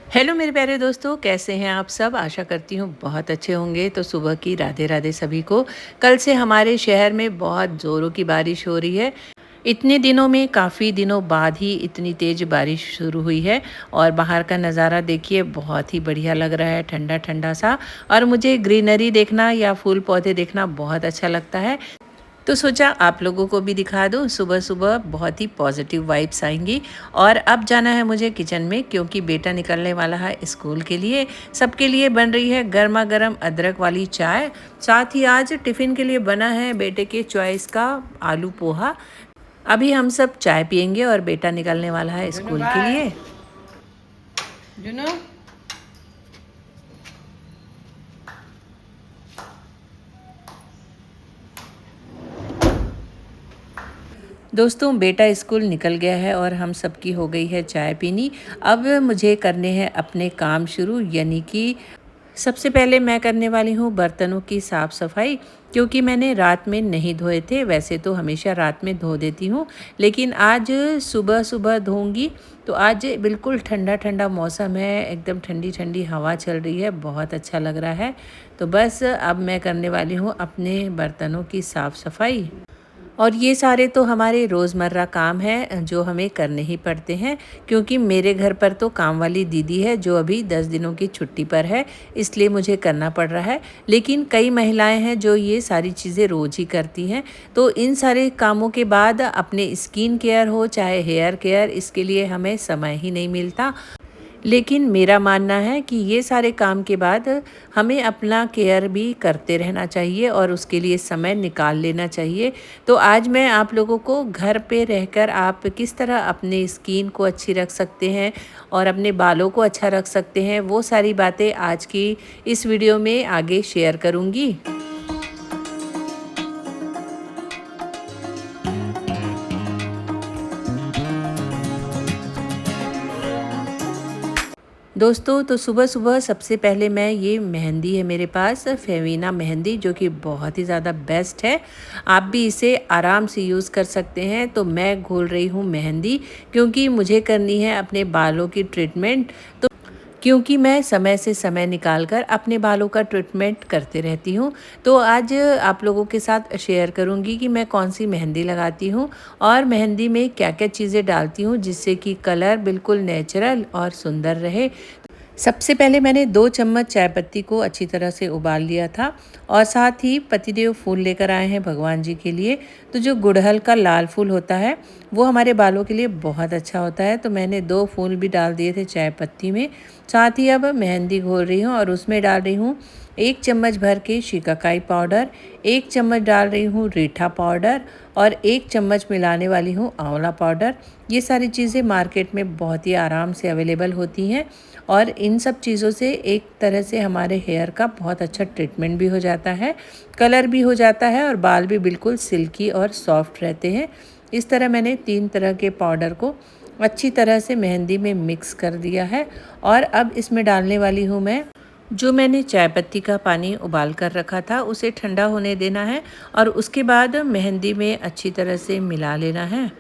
Hello मेरे प्यारे दोस्तों, कैसे हैं आप सब? आशा करती हूँ बहुत अच्छे होंगे। तो सुबह की राधे राधे सभी को। कल से हमारे शहर में बहुत ज़ोरों की बारिश हो रही है। इतने दिनों में काफ़ी दिनों बाद ही इतनी तेज़ बारिश शुरू हुई है और बाहर का नज़ारा देखिए, बहुत ही बढ़िया लग रहा है, ठंडा ठंडा सा। और मुझे ग्रीनरी देखना या फूल पौधे देखना बहुत अच्छा लगता है। तो सोचा आप लोगों को भी दिखा दूँ। सुबह सुबह बहुत ही पॉजिटिव वाइब्स आएंगी। और अब जाना है मुझे किचन में, क्योंकि बेटा निकलने वाला है स्कूल के लिए। सबके लिए बन रही है गर्मा गर्म अदरक वाली चाय। साथ ही आज टिफ़िन के लिए बना है बेटे के चॉइस का आलू पोहा। अभी हम सब चाय पियेंगे और बेटा निकलने वाला है जुनू स्कूल के बाय। लिए। जुनू दोस्तों, बेटा स्कूल निकल गया है और हम सबकी हो गई है चाय पीनी। अब मुझे करने हैं अपने काम शुरू, यानी कि सबसे पहले मैं करने वाली हूँ बर्तनों की साफ़ सफाई, क्योंकि मैंने रात में नहीं धोए थे। वैसे तो हमेशा रात में धो देती हूँ, लेकिन आज सुबह सुबह धोऊंगी। तो आज बिल्कुल ठंडा ठंडा मौसम है, एकदम ठंडी ठंडी हवा चल रही है, बहुत अच्छा लग रहा है। तो बस अब मैं करने वाली हूँ अपने बर्तनों की साफ़ सफाई। और ये सारे तो हमारे रोज़मर्रा काम हैं जो हमें करने ही पड़ते हैं, क्योंकि मेरे घर पर तो काम वाली दीदी है जो अभी 10 दिनों की छुट्टी पर है, इसलिए मुझे करना पड़ रहा है। लेकिन कई महिलाएं हैं जो ये सारी चीज़ें रोज़ ही करती हैं। तो इन सारे कामों के बाद अपने स्किन केयर हो चाहे हेयर केयर, इसके लिए हमें समय ही नहीं मिलता। लेकिन मेरा मानना है कि ये सारे काम के बाद हमें अपना केयर भी करते रहना चाहिए और उसके लिए समय निकाल लेना चाहिए। तो आज मैं आप लोगों को घर पे रहकर आप किस तरह अपने स्किन को अच्छी रख सकते हैं और अपने बालों को अच्छा रख सकते हैं, वो सारी बातें आज की इस वीडियो में आगे शेयर करूँगी। दोस्तों, तो सुबह-सुबह सबसे पहले मैं ये मेहंदी है मेरे पास, फेविना मेहंदी, जो कि बहुत ही ज़्यादा बेस्ट है। आप भी इसे आराम से यूज़ कर सकते हैं। तो मैं घोल रही हूँ मेहंदी, क्योंकि मुझे करनी है अपने बालों की ट्रीटमेंट। तो क्योंकि मैं समय से समय निकाल कर अपने बालों का ट्रीटमेंट करते रहती हूँ। तो आज आप लोगों के साथ शेयर करूँगी कि मैं कौन सी मेहंदी लगाती हूँ और मेहंदी में क्या-क्या चीज़ें डालती हूँ, जिससे कि कलर बिल्कुल नेचुरल और सुंदर रहे। सबसे पहले मैंने 2 चम्मच चाय पत्ती को अच्छी तरह से उबाल लिया था और साथ ही पतिदेव फूल लेकर आए हैं भगवान जी के लिए। तो जो गुड़हल का लाल फूल होता है, वो हमारे बालों के लिए बहुत अच्छा होता है। तो मैंने 2 फूल भी डाल दिए थे चाय पत्ती में। साथ ही अब मेहंदी घोल रही हूँ और उसमें डाल रही हूँ 1 चम्मच भर के शिकाकाई पाउडर, 1 चम्मच डाल रही हूँ रीठा पाउडर और 1 चम्मच मिलाने वाली हूँ आंवला पाउडर। ये सारी चीज़ें मार्केट में बहुत ही आराम से अवेलेबल होती हैं और इन सब चीज़ों से एक तरह से हमारे हेयर का बहुत अच्छा ट्रीटमेंट भी हो जाता है, कलर भी हो जाता है और बाल भी बिल्कुल सिल्की और सॉफ्ट रहते हैं। इस तरह मैंने 3 तरह के पाउडर को अच्छी तरह से मेहंदी में मिक्स कर दिया है। और अब इसमें डालने वाली हूँ मैं जो मैंने चाय पत्ती का पानी उबाल कर रखा था, उसे ठंडा होने देना है और उसके बाद मेहंदी में अच्छी तरह से मिला लेना है।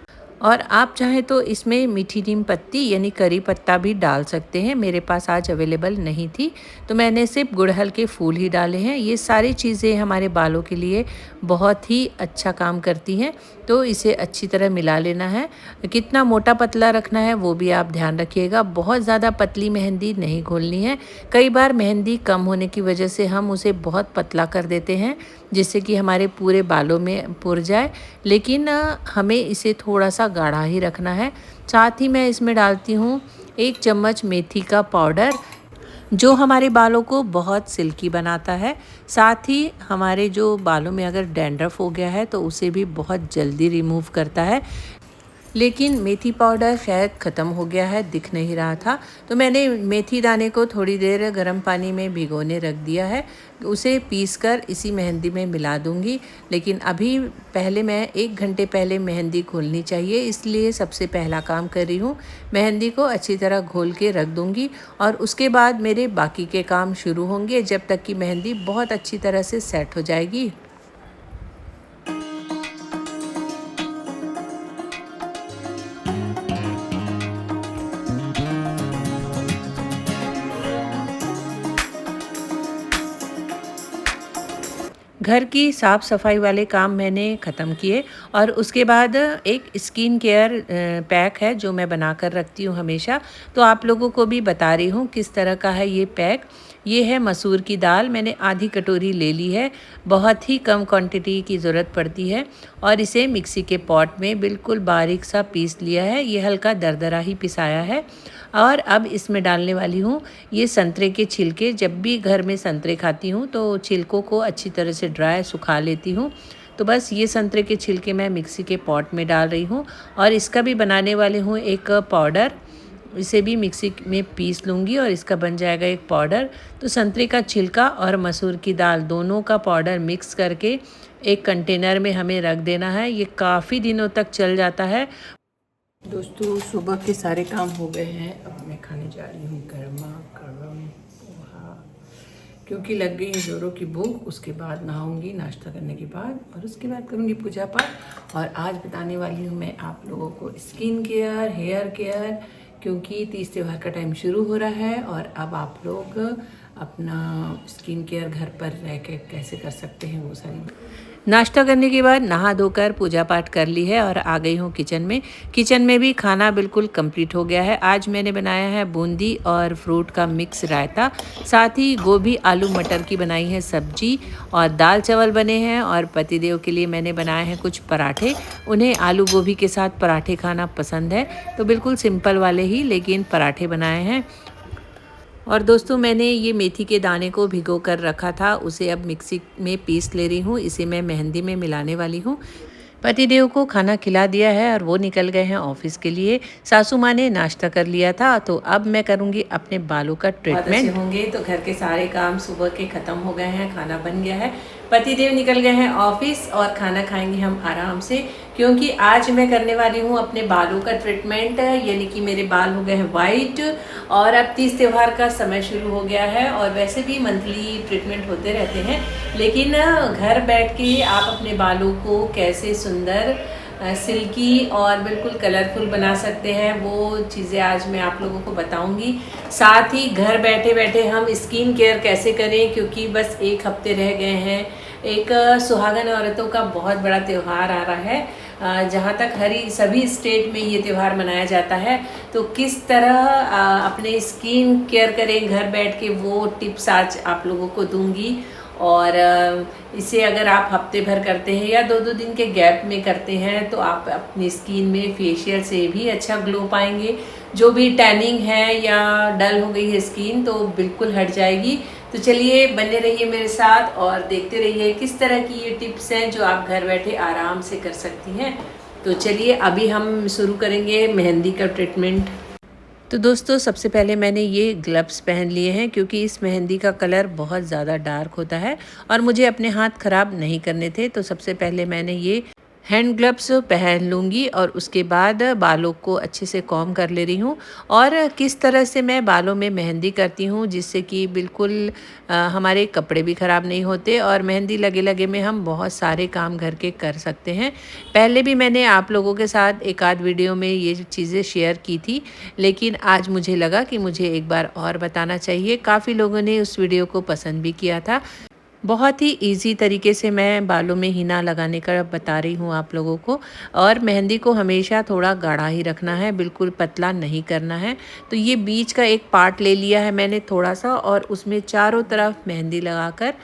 और आप चाहें तो इसमें मीठी नीम पत्ती यानी करी पत्ता भी डाल सकते हैं। मेरे पास आज अवेलेबल नहीं थी, तो मैंने सिर्फ गुड़हल के फूल ही डाले हैं। ये सारी चीज़ें हमारे बालों के लिए बहुत ही अच्छा काम करती हैं। तो इसे अच्छी तरह मिला लेना है। कितना मोटा पतला रखना है वो भी आप ध्यान रखिएगा। बहुत ज़्यादा पतली मेहंदी नहीं घोलनी है। कई बार मेहंदी कम होने की वजह से हम उसे बहुत पतला कर देते हैं, जिससे कि हमारे पूरे बालों में पुर जाए। लेकिन हमें इसे थोड़ा सा गाढ़ा ही रखना है। साथ ही मैं इसमें डालती हूँ 1 चम्मच मेथी का पाउडर, जो हमारे बालों को बहुत सिल्की बनाता है। साथ ही हमारे जो बालों में अगर डैंड्रफ हो गया है तो उसे भी बहुत जल्दी रिमूव करता है। लेकिन मेथी पाउडर शायद ख़त्म हो गया है, दिख नहीं रहा था। तो मैंने मेथी दाने को थोड़ी देर गर्म पानी में भिगोने रख दिया है। उसे पीसकर इसी मेहंदी में मिला दूंगी। लेकिन अभी पहले मैं 1 घंटे पहले मेहंदी घोलनी चाहिए, इसलिए सबसे पहला काम कर रही हूँ। मेहंदी को अच्छी तरह घोल के रख दूंगी और उसके बाद मेरे बाकी के काम शुरू होंगे, जब तक कि मेहंदी बहुत अच्छी तरह से सेट हो जाएगी। घर की साफ़ सफाई वाले काम मैंने ख़त्म किए और उसके बाद एक स्किन केयर पैक है जो मैं बना कर रखती हूँ हमेशा। तो आप लोगों को भी बता रही हूँ किस तरह का है ये पैक। ये है मसूर की दाल, मैंने आधी कटोरी ले ली है। बहुत ही कम क्वांटिटी की ज़रूरत पड़ती है और इसे मिक्सी के पॉट में बिल्कुल बारीक सा पीस लिया है। ये हल्का दरदरा ही पिसाया है। और अब इसमें डालने वाली हूँ ये संतरे के छिलके। जब भी घर में संतरे खाती हूँ तो छिलकों को अच्छी तरह से ड्राई सुखा लेती हूँ। तो बस ये संतरे के छिलके मैं मिक्सी के पॉट में डाल रही हूँ और इसका भी बनाने वाली हूँ एक पाउडर। इसे भी मिक्सी में पीस लूँगी और इसका बन जाएगा एक पाउडर। तो संतरे का छिलका और मसूर की दाल दोनों का पाउडर मिक्स करके एक कंटेनर में हमें रख देना है। ये काफ़ी दिनों तक चल जाता है। दोस्तों सुबह के सारे काम हो गए हैं। अब मैं खाने जा रही हूँ गर्मा गर्म पोहा, क्योंकि लग गई है ज़ोरों की भूख। उसके बाद नहाऊंगी नाश्ता करने के बाद और उसके बाद करूँगी पूजा पाठ। और आज बताने वाली हूँ मैं आप लोगों को स्किन केयर, हेयर केयर, क्योंकि तीज त्यौहार का टाइम शुरू हो रहा है और अब आप लोग अपना स्किन केयर घर पर रह के कैसे कर सकते हैं वो सारी। नाश्ता करने के बाद नहा धोकर पूजा पाठ कर ली है और आ गई हूँ किचन में। किचन में भी खाना बिल्कुल कंप्लीट हो गया है। आज मैंने बनाया है बूंदी और फ्रूट का मिक्स रायता, साथ ही गोभी आलू मटर की बनाई है सब्जी और दाल चावल बने हैं। और पतिदेव के लिए मैंने बनाए हैं कुछ पराठे। उन्हें आलू गोभी के साथ पराठे खाना पसंद है, तो बिल्कुल सिंपल वाले ही लेकिन पराठे बनाए हैं। और दोस्तों मैंने ये मेथी के दाने को भिगो कर रखा था, उसे अब मिक्सी में पीस ले रही हूँ। इसे मैं मेहंदी में मिलाने वाली हूँ। पतिदेव को खाना खिला दिया है और वो निकल गए हैं ऑफिस के लिए। सासू माँ ने नाश्ता कर लिया था, तो अब मैं करूँगी अपने बालों का ट्रीटमेंट। होंगे तो घर के सारे काम सुबह के ख़त्म हो गए हैं, खाना बन गया है। पतिदेव निकल गए हैं ऑफिस और खाना खाएंगे हम आराम से, क्योंकि आज मैं करने वाली हूँ अपने बालों का ट्रीटमेंट। यानी कि मेरे बाल हो गए हैं वाइट और अब तीज त्यौहार का समय शुरू हो गया है। और वैसे भी मंथली ट्रीटमेंट होते रहते हैं, लेकिन घर बैठ के आप अपने बालों को कैसे सुंदर, सिल्की और बिल्कुल कलरफुल बना सकते हैं, वो चीज़ें आज मैं आप लोगों को बताऊंगी। साथ ही घर बैठे बैठे हम स्किन केयर कैसे करें, क्योंकि बस एक हफ्ते रह गए हैं। एक सुहागन औरतों का बहुत बड़ा त्यौहार आ रहा है, जहाँ तक सभी स्टेट में ये त्यौहार मनाया जाता है। तो किस तरह अपने स्किन केयर करें घर बैठ के, वो टिप्स आज आप लोगों को दूंगी। और इसे अगर आप हफ्ते भर करते हैं या 2-2 दिन के गैप में करते हैं तो आप अपनी स्किन में फेशियल से भी अच्छा ग्लो पाएंगे। जो भी टैनिंग है या डल हो गई है स्किन तो बिल्कुल हट जाएगी। तो चलिए बने रहिए मेरे साथ और देखते रहिए किस तरह की ये टिप्स हैं जो आप घर बैठे आराम से कर सकती हैं। तो चलिए अभी हम शुरू करेंगे मेहंदी का ट्रीटमेंट। तो दोस्तों सबसे पहले मैंने ये ग्लव्स पहन लिए हैं, क्योंकि इस मेहंदी का कलर बहुत ज़्यादा डार्क होता है और मुझे अपने हाथ ख़राब नहीं करने थे। तो सबसे पहले मैंने ये हैंड ग्लव्स पहन लूँगी और उसके बाद बालों को अच्छे से कॉम्ब कर ले रही हूँ। और किस तरह से मैं बालों में मेहंदी करती हूँ जिससे कि बिल्कुल हमारे कपड़े भी ख़राब नहीं होते और मेहंदी लगे लगे में हम बहुत सारे काम घर के कर सकते हैं। पहले भी मैंने आप लोगों के साथ एक आध वीडियो में ये चीज़ें शेयर की थी, लेकिन आज मुझे लगा कि मुझे एक बार और बताना चाहिए। काफ़ी लोगों ने उस वीडियो को पसंद भी किया था। बहुत ही इजी तरीके से मैं बालों में हीना लगाने का बता रही हूँ आप लोगों को। और मेहंदी को हमेशा थोड़ा गाढ़ा ही रखना है, बिल्कुल पतला नहीं करना है। तो ये बीच का एक पार्ट ले लिया है मैंने थोड़ा सा और उसमें चारों तरफ मेहंदी लगाकर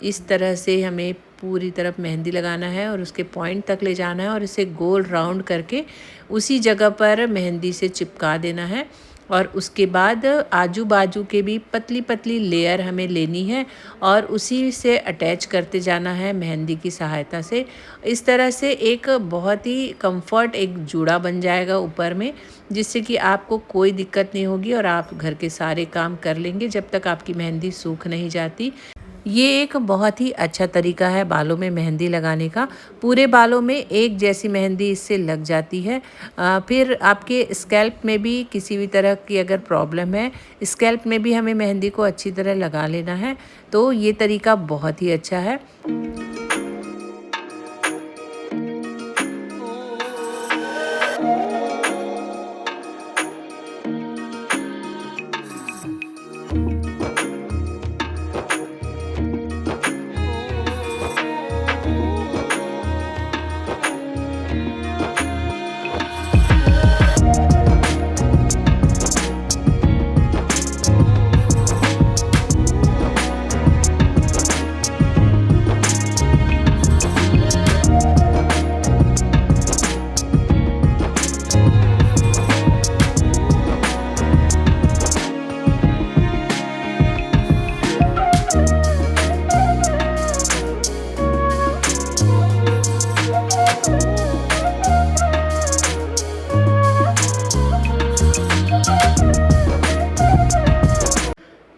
इस तरह से हमें पूरी तरफ मेहंदी लगाना है और उसके पॉइंट तक ले जाना है और इसे गोल राउंड करके उसी जगह पर मेहंदी से चिपका देना है। और उसके बाद आजू बाजू के भी पतली पतली लेयर हमें लेनी है और उसी से अटैच करते जाना है मेहंदी की सहायता से। इस तरह से एक बहुत ही कंफर्ट एक जूड़ा बन जाएगा ऊपर में, जिससे कि आपको कोई दिक्कत नहीं होगी और आप घर के सारे काम कर लेंगे जब तक आपकी मेहंदी सूख नहीं जाती। ये एक बहुत ही अच्छा तरीका है बालों में मेहंदी लगाने का। पूरे बालों में एक जैसी मेहंदी इससे लग जाती है। फिर आपके स्कैल्प में भी किसी भी तरह की अगर प्रॉब्लम है, स्कैल्प में भी हमें मेहंदी को अच्छी तरह लगा लेना है। तो ये तरीका बहुत ही अच्छा है।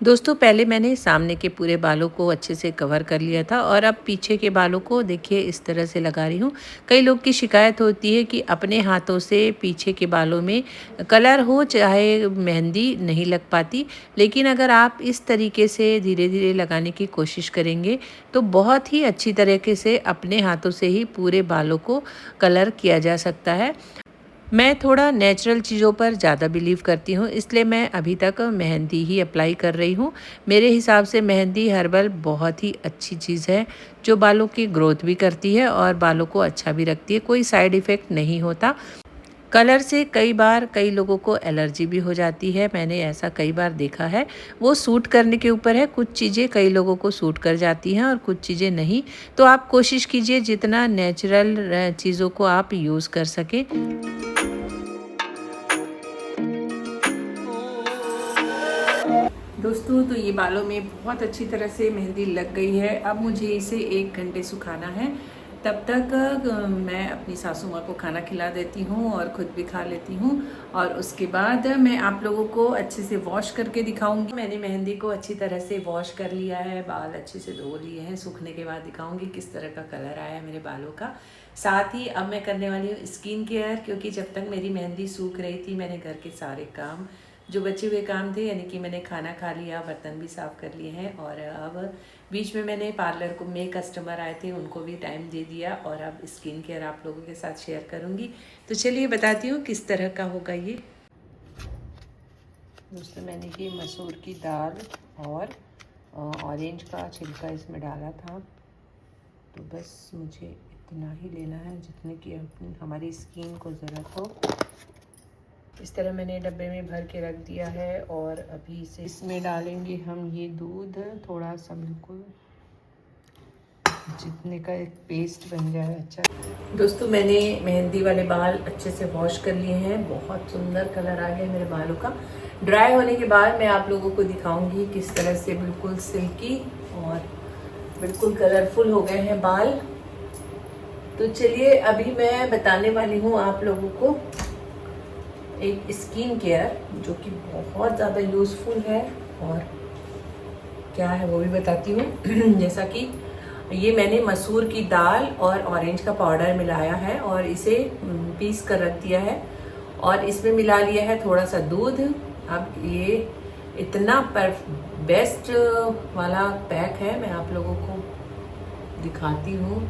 दोस्तों पहले मैंने सामने के पूरे बालों को अच्छे से कवर कर लिया था और अब पीछे के बालों को देखिए इस तरह से लगा रही हूँ। कई लोग की शिकायत होती है कि अपने हाथों से पीछे के बालों में कलर हो चाहे मेहंदी नहीं लग पाती, लेकिन अगर आप इस तरीके से धीरे धीरे लगाने की कोशिश करेंगे तो बहुत ही अच्छी तरीके से अपने हाथों से ही पूरे बालों को कलर किया जा सकता है। मैं थोड़ा नेचुरल चीज़ों पर ज़्यादा बिलीव करती हूँ, इसलिए मैं अभी तक मेहंदी ही अप्लाई कर रही हूँ। मेरे हिसाब से मेहंदी हर्बल बहुत ही अच्छी चीज़ है जो बालों की ग्रोथ भी करती है और बालों को अच्छा भी रखती है। कोई साइड इफ़ेक्ट नहीं होता। कलर से कई लोगों को एलर्जी भी हो जाती है, मैंने ऐसा कई बार देखा है। वो सूट करने के ऊपर है, कुछ चीज़ें कई लोगों को सूट कर जाती हैं और कुछ चीज़ें नहीं। तो आप कोशिश कीजिए जितना नेचुरल चीज़ों को आप यूज़ कर सकें। दोस्तों तो ये बालों में बहुत अच्छी तरह से मेहंदी लग गई है। अब मुझे इसे 1 घंटे सुखाना है। तब तक मैं अपनी सासू माँ को खाना खिला देती हूँ और ख़ुद भी खा लेती हूँ और उसके बाद मैं आप लोगों को अच्छे से वॉश करके दिखाऊंगी। मैंने मेहंदी को अच्छी तरह से वॉश कर लिया है, बाल अच्छे से धो लिए हैं। सूखने के बाद दिखाऊंगी किस तरह का कलर आया है मेरे बालों का। साथ ही अब मैं करने वाली हूँ स्किन केयर, क्योंकि जब तक मेरी मेहंदी सूख रही थी मैंने घर के सारे काम जो बचे हुए काम थे, यानी कि मैंने खाना खा लिया, बर्तन भी साफ़ कर लिए हैं और अब बीच में मैंने पार्लर को में कस्टमर आए थे उनको भी टाइम दे दिया और अब स्किन केयर आप लोगों के साथ शेयर करूंगी। तो चलिए बताती हूँ किस तरह का होगा ये। दोस्तों मैंने ये मसूर की दाल और ऑरेंज का छिलका इसमें डाला था, तो बस मुझे इतना ही लेना है जितने की हमारी स्किन को ज़रूरत हो। इस तरह मैंने डब्बे में भर के रख दिया है और अभी से इसमें डालेंगे हम ये दूध थोड़ा सा, बिल्कुल जितने का एक पेस्ट बन जाए अच्छा। दोस्तों मैंने मेहंदी वाले बाल अच्छे से वॉश कर लिए हैं, बहुत सुंदर कलर आ गया मेरे बालों का। ड्राई होने के बाद मैं आप लोगों को दिखाऊंगी किस तरह से बिल्कुल सिल्की और बिल्कुल कलरफुल हो गए हैं बाल। तो चलिए अभी मैं बताने वाली हूँ आप लोगों को एक स्किन केयर जो कि बहुत ज़्यादा यूज़फुल है और क्या है वो भी बताती हूँ। जैसा कि ये मैंने मसूर की दाल और ऑरेंज का पाउडर मिलाया है और इसे पीस कर रख दिया है और इसमें मिला लिया है थोड़ा सा दूध। अब ये इतना बेस्ट वाला पैक है, मैं आप लोगों को दिखाती हूँ।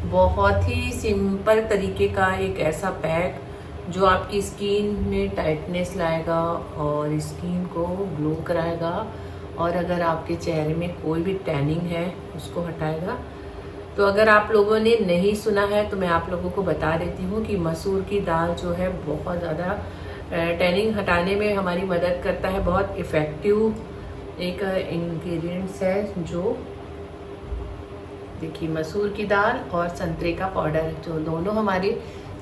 बहुत ही सिंपल तरीके का एक ऐसा पैक जो आपकी स्किन में टाइटनेस लाएगा और स्किन को ग्लो कराएगा और अगर आपके चेहरे में कोई भी टैनिंग है उसको हटाएगा। तो अगर आप लोगों ने नहीं सुना है तो मैं आप लोगों को बता देती हूँ कि मसूर की दाल जो है बहुत ज़्यादा टैनिंग हटाने में हमारी मदद करता है। बहुत इफ़ेक्टिव एक इंग्रेडिएंट्स है जो देखिए मसूर की दाल और संतरे का पाउडर, जो दोनों हमारे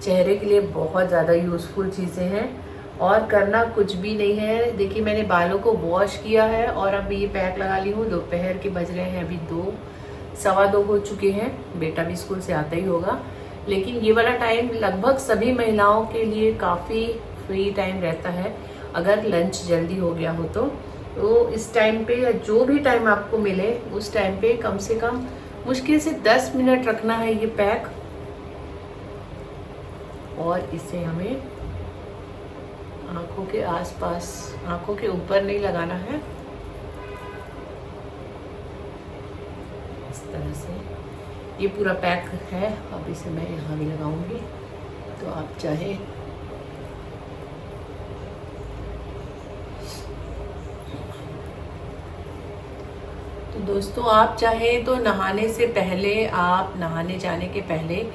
चेहरे के लिए बहुत ज़्यादा यूज़फुल चीज़ें हैं और करना कुछ भी नहीं है। देखिए मैंने बालों को वॉश किया है और अब ये पैक लगा ली हूँ। दोपहर के बज रहे हैं अभी 2:15 हो चुके हैं। बेटा भी स्कूल से आता ही होगा, लेकिन ये वाला टाइम लगभग सभी महिलाओं के लिए काफ़ी फ्री टाइम रहता है अगर लंच जल्दी हो गया हो तो इस टाइम पे या जो भी टाइम आपको मिले उस टाइम पे कम से कम मुश्किल से 10 मिनट रखना है ये पैक और इसे हमें आंखों के आसपास, आंखों के ऊपर नहीं लगाना है। इस तरह से ये पूरा पैक है। अब इसे मैं यहाँ भी लगाऊंगी, तो आप चाहे तो दोस्तों आप चाहे तो नहाने से पहले, आप नहाने जाने के पहले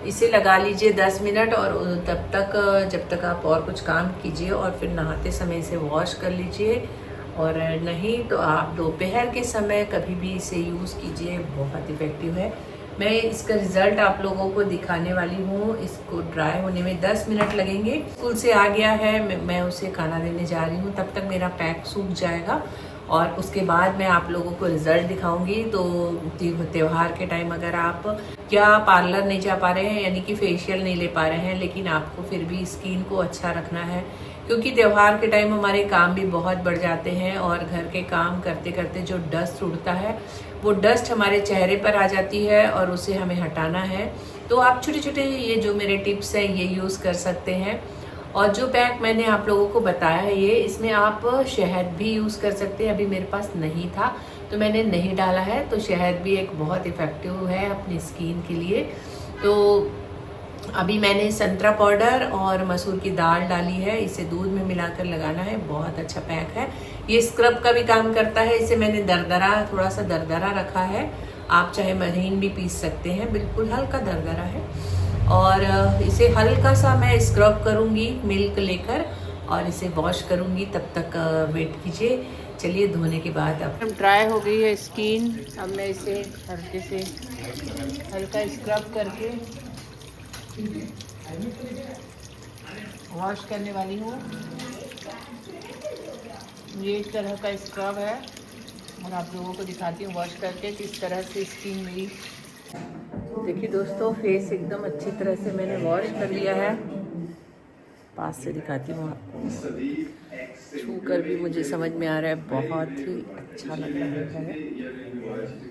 इसे लगा लीजिए 10 मिनट और तब तक जब तक आप और कुछ काम कीजिए और फिर नहाते समय इसे वॉश कर लीजिए। और नहीं तो आप दोपहर के समय कभी भी इसे यूज़ कीजिए, बहुत इफ़ेक्टिव है। मैं इसका रिज़ल्ट आप लोगों को दिखाने वाली हूँ। इसको ड्राई होने में 10 मिनट लगेंगे। स्कूल से आ गया है, मैं उसे खाना देने जा रही हूँ, तब तक मेरा पैक सूख जाएगा और उसके बाद मैं आप लोगों को रिज़ल्ट दिखाऊंगी। तो त्यौहार के टाइम अगर आप क्या पार्लर नहीं जा पा रहे हैं, यानी कि फेशियल नहीं ले पा रहे हैं, लेकिन आपको फिर भी स्किन को अच्छा रखना है, क्योंकि त्योहार के टाइम हमारे काम भी बहुत बढ़ जाते हैं और घर के काम करते करते जो डस्ट उड़ता है वो डस्ट हमारे चेहरे पर आ जाती है और उसे हमें हटाना है। तो आप छोटे छोटे ये जो मेरे टिप्स हैं ये यूज़ कर सकते हैं। और जो पैक मैंने आप लोगों को बताया है ये, इसमें आप शहद भी यूज़ कर सकते हैं। अभी मेरे पास नहीं था तो मैंने नहीं डाला है। तो शहद भी एक बहुत इफ़ेक्टिव है अपनी स्किन के लिए। तो अभी मैंने संतरा पाउडर और मसूर की दाल डाली है, इसे दूध में मिलाकर लगाना है। बहुत अच्छा पैक है, ये स्क्रब का भी काम करता है। इसे मैंने दरदरा, थोड़ा सा दरदरा रखा है, आप चाहे महीन भी पीस सकते हैं, बिल्कुल हल्का दरदरा है। और इसे हल्का सा मैं स्क्रब करूँगी मिल्क लेकर और इसे वॉश करूँगी। तब तक वेट कीजिए। चलिए धोने के बाद अब ड्राई हो गई है स्किन। अब मैं इसे हल्के से हल्का स्क्रब करके वॉश करने वाली हूँ। ये इस तरह का स्क्रब है और आप लोगों को दिखाती हूँ वॉश करके किस तरह से स्किन मेरी। देखिए दोस्तों, फेस एकदम अच्छी तरह से मैंने वॉश कर लिया है। पास से दिखाती हूँ आपको, छू कर भी मुझे समझ में आ रहा है बहुत ही अच्छा लग रहा है।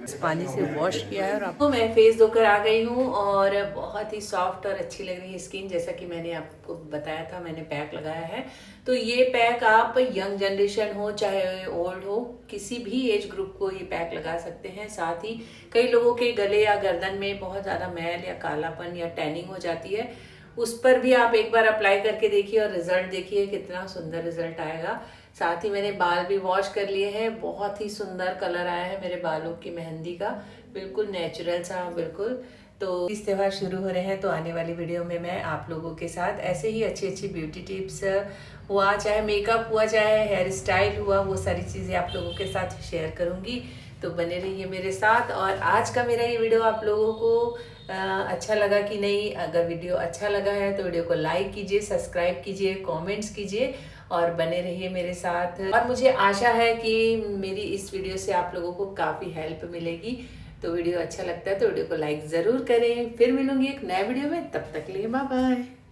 इस पानी से वॉश किया है और आपको मैं फेस धोकर आ गई हूँ और बहुत ही सॉफ्ट और अच्छी लग रही है स्किन। जैसा कि मैंने आपको बताया था, मैंने पैक लगाया है। तो ये पैक आप यंग जनरेशन हो चाहे ओल्ड हो, किसी भी एज ग्रुप को ये पैक लगा सकते हैं। साथ ही कई लोगों के गले या गर्दन में बहुत ज़्यादा मैल या कालापन या टैनिंग हो जाती है, उस पर भी आप एक बार अप्लाई करके देखिए और रिजल्ट देखिए कितना सुंदर रिजल्ट आएगा। साथ ही मैंने बाल भी वॉश कर लिए हैं, बहुत ही सुंदर कलर आया है मेरे बालों की मेहंदी का, बिल्कुल नेचुरल सा बिल्कुल। तो इस त्यौहार शुरू हो रहे हैं तो आने वाली वीडियो में मैं आप लोगों के साथ ऐसे ही अच्छी अच्छी ब्यूटी टिप्स हुआ, चाहे मेकअप हुआ, चाहे हेयर स्टाइल हुआ, वो सारी चीज़ें आप लोगों के साथ शेयर करूँगी। तो बने रहिए मेरे साथ। और आज का मेरा ये वीडियो आप लोगों को अच्छा लगा कि नहीं? अगर वीडियो अच्छा लगा है तो वीडियो को लाइक कीजिए, सब्सक्राइब कीजिए, कमेंट्स कीजिए और बने रहिए मेरे साथ। और मुझे आशा है कि मेरी इस वीडियो से आप लोगों को काफ़ी हेल्प मिलेगी। तो वीडियो अच्छा लगता है तो वीडियो को लाइक ज़रूर करें। फिर मिलूंगी एक नए वीडियो में, तब तक के लिए बाय बाय।